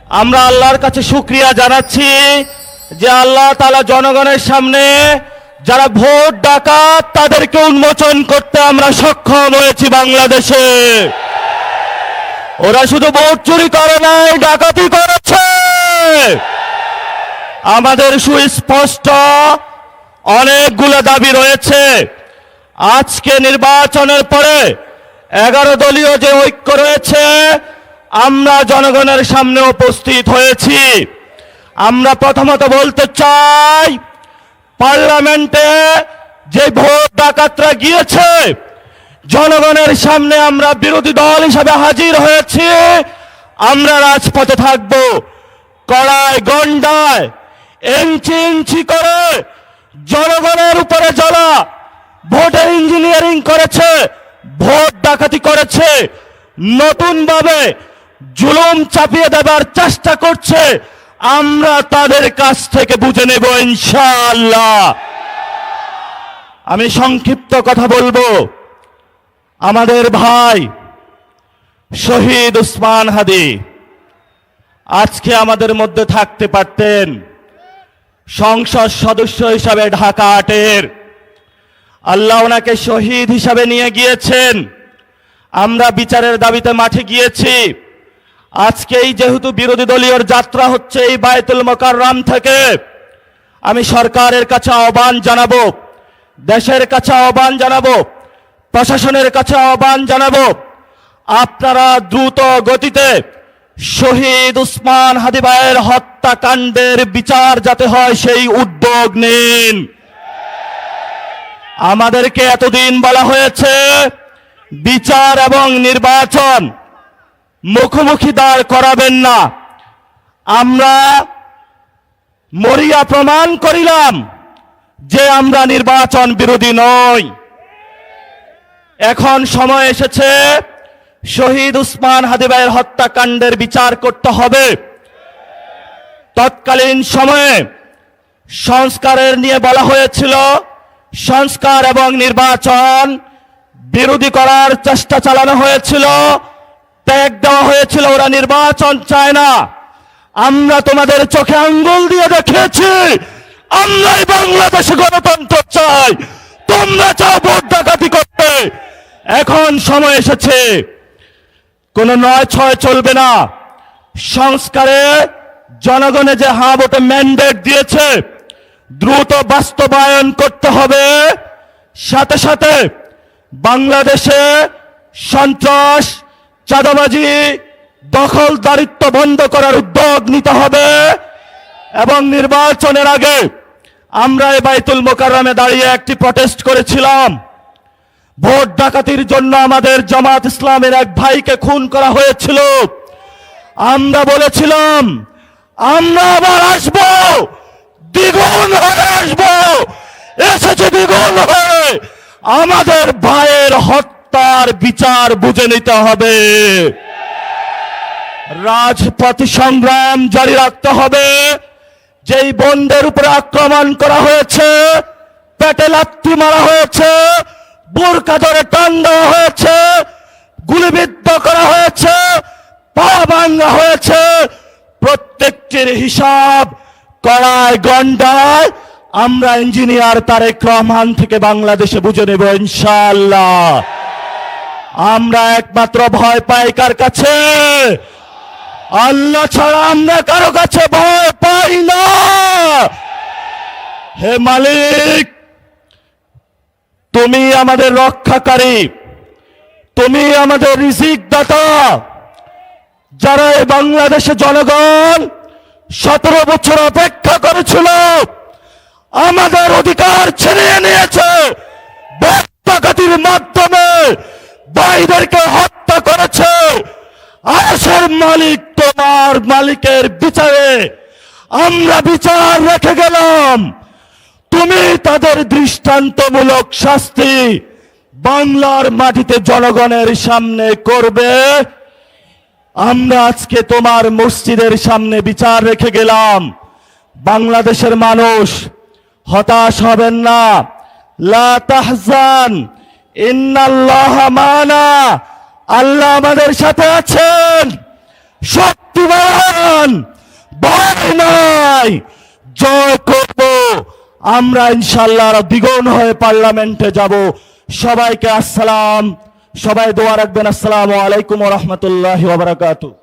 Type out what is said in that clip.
আমরা আল্লাহর কাছে শুকরিয়া জানাচ্ছি যে আল্লাহ তাআলা জনগণের সামনে যারা ভোট ডাকাত তাদেরকে উন্মোচন করতে আমরা সক্ষম হয়েছি। বাংলাদেশে ওরা শুধু ভোট চুরি করে নাই, ডাকাতি করেছে। আমাদের সুস্পষ্ট অনেকগুলো দাবি রয়েছে। আজকে নির্বাচনের পরে 11 দলীয় যে ঐক্য রয়েছে, আমরা জনগণের সামনে উপস্থিত হয়েছি। আমরা প্রথমত বলতে চাই, পার্লামেন্টে যে ভোট ডাকাতরা গিয়েছে, জনগণের সামনে আমরা বিরোধী দল হিসাবে হাজির হয়েছি। আমরা রাজপথে থাকব। কড়ায় গন্ডায় ইঞ্চি ইঞ্চি করে জনগণের উপরে যারা ভোটের ইঞ্জিনিয়ারিং করেছে, ভোট ডাকাতি করেছে, নতুনভাবে জুলুম চাপিয়ে দেবার চেষ্টা করছে, আমরা তাদের কাছ থেকে বুঝে নেব ইনশাআল্লাহ। আমি সংক্ষিপ্ত কথা বলবো। আমাদের ভাই শহীদ উসমান হাদি আজকে আমাদের মধ্যে থাকতে পারতেন। সংসদ সদস্য হিসাবে ঢাকা 8-এর আল্লাহ ওনাকে শহীদ হিসাবে নিয়ে গিয়েছেন। আমরা বিচারের দাবিতে মাঠে গিয়েছি। আজকেই যেহেতু বিরোধী দলীয় যাত্রা হচ্ছে এই বায়তুল মোকাররম থেকে, আমি সরকারের কাছে আহ্বান জানাবো, দেশের কাছে আহ্বান জানাবো, প্রশাসনের কাছে আহ্বান জানাবো, আপনারা দ্রুত গতিতে শহীদ উসমান হাদি ভাইয়ের হত্যাকাণ্ডের বিচার যাতে হয় সেই উদ্যোগ নিন। আমাদেরকে এতদিন বলা হয়েছে বিচার এবং নির্বাচন মুখোমুখি দাঁড় করাবেন না। আমরা মরিয়া প্রমাণ করিলাম যে আমরা নির্বাচন বিরোধী নই। এখন সময় এসেছে শহীদ উসমান হাদি ভাইয়ের হত্যাকাণ্ডের বিচার করতে হবে। তৎকালীন সময়ে সংস্কারের নিয়ে বলা হয়েছিল, সংস্কার এবং নির্বাচন বিরোধী করার চেষ্টা চালানো হয়েছিল, ত্যাগ দেওয়া হয়েছিল, ওরা নির্বাচন চায় না। আমরা তোমাদের চোখে আঙ্গুল দিয়ে দেখিয়েছি আমরাই বাংলাদেশে গণতন্ত্র চাই, তোমরা চাও ভোট ডাকাতি করতে। এখন সময় এসেছে, কোন 9-6 চলবে না। সংস্কারে জনগণে যে হ্যাঁ ভোটে ম্যান্ডেট দিয়েছে, দ্রুত বাস্তবায়ন করতে হবে। সাথে সাথে বাংলাদেশে সন্ত্রাস, চাঁদাবাজি, দখলদারিত্ব বন্ধ করার উদ্যোগ নিতে হবে। এবং নির্বাচনের আগে আমরা এই বায়তুল মোকাররমে দাঁড়িয়ে একটি প্রটেস্ট করেছিলাম। ভোট ডাকাতির জন্য আমাদের জামাত ইসলামের এক ভাইকে খুন করা হয়েছিল। আমরা বলেছিলাম আমরা আবার আসবো, দ্বিগুণ হয়ে আসবো। এসেছে দ্বিগুণ হয়ে। আমাদের ভাইয়ের হত্যার বিচার বুঝে নিতে হবে। রাজপথ সংগ্রাম জারি রাখতে হবে। যেই বোনদের উপরে আক্রমণ করা হয়েছে, পেটে লাথি মারা হয়েছে, বোরকা ধরে টান দেওয়া হয়েছে, গুলিবিদ্ধ করা হয়েছে, পা ভাঙা হয়েছে, প্রত্যেকটির হিসাব কড়ায় গন্ডায় আমরা ইঞ্জিনিয়ার তারেক রহমান থেকে বাংলাদেশে বুঝে নেব ইনশাআল্লাহ। আমরা একমাত্র ভয় পাই কার কাছে? আল্লাহ ছাড়া আমরা কারো কাছে ভয় পাই না। হে মালিক, তুমি আমাদের রক্ষাকারী, তুমি আমাদের রিজিক দাতা। যারা এই বাংলাদেশে জনগণ 17 বছর অপেক্ষা করেছিল, আমাদের অধিকার ছিনিয়ে নিয়েছে, ভোট ডাকাতির মাধ্যমে ভাইদেরকে হত্যা করেছে। আয়েশের মালিক তোমার মালিকের বিচারে আমরা বিচার রেখে গেলাম। তুমি তাদের দৃষ্টান্তমূলক শাস্তি বাংলার মাটিতে জনগণের সামনে করবে। আমরা আজকে তোমার মসজিদের সামনে বিচার রেখে গেলাম। বাংলাদেশের মানুষ হতাশ হবেন না। লা তাহজান ইন্নাল্লাহা মানা, আল্লাহ আমাদের সাথে আছেন। শক্তিমান চাই, জয় করব, আমরা ইনশাআল্লাহ আরো দ্বিগুণ হয়ে পার্লামেন্টে যাব। সবাইকে আসসালাম, সবাই দোয়া রাখবেন। আসসালামু আলাইকুম ওয়া রাহমাতুল্লাহি ওয়া বারাকাতুহু।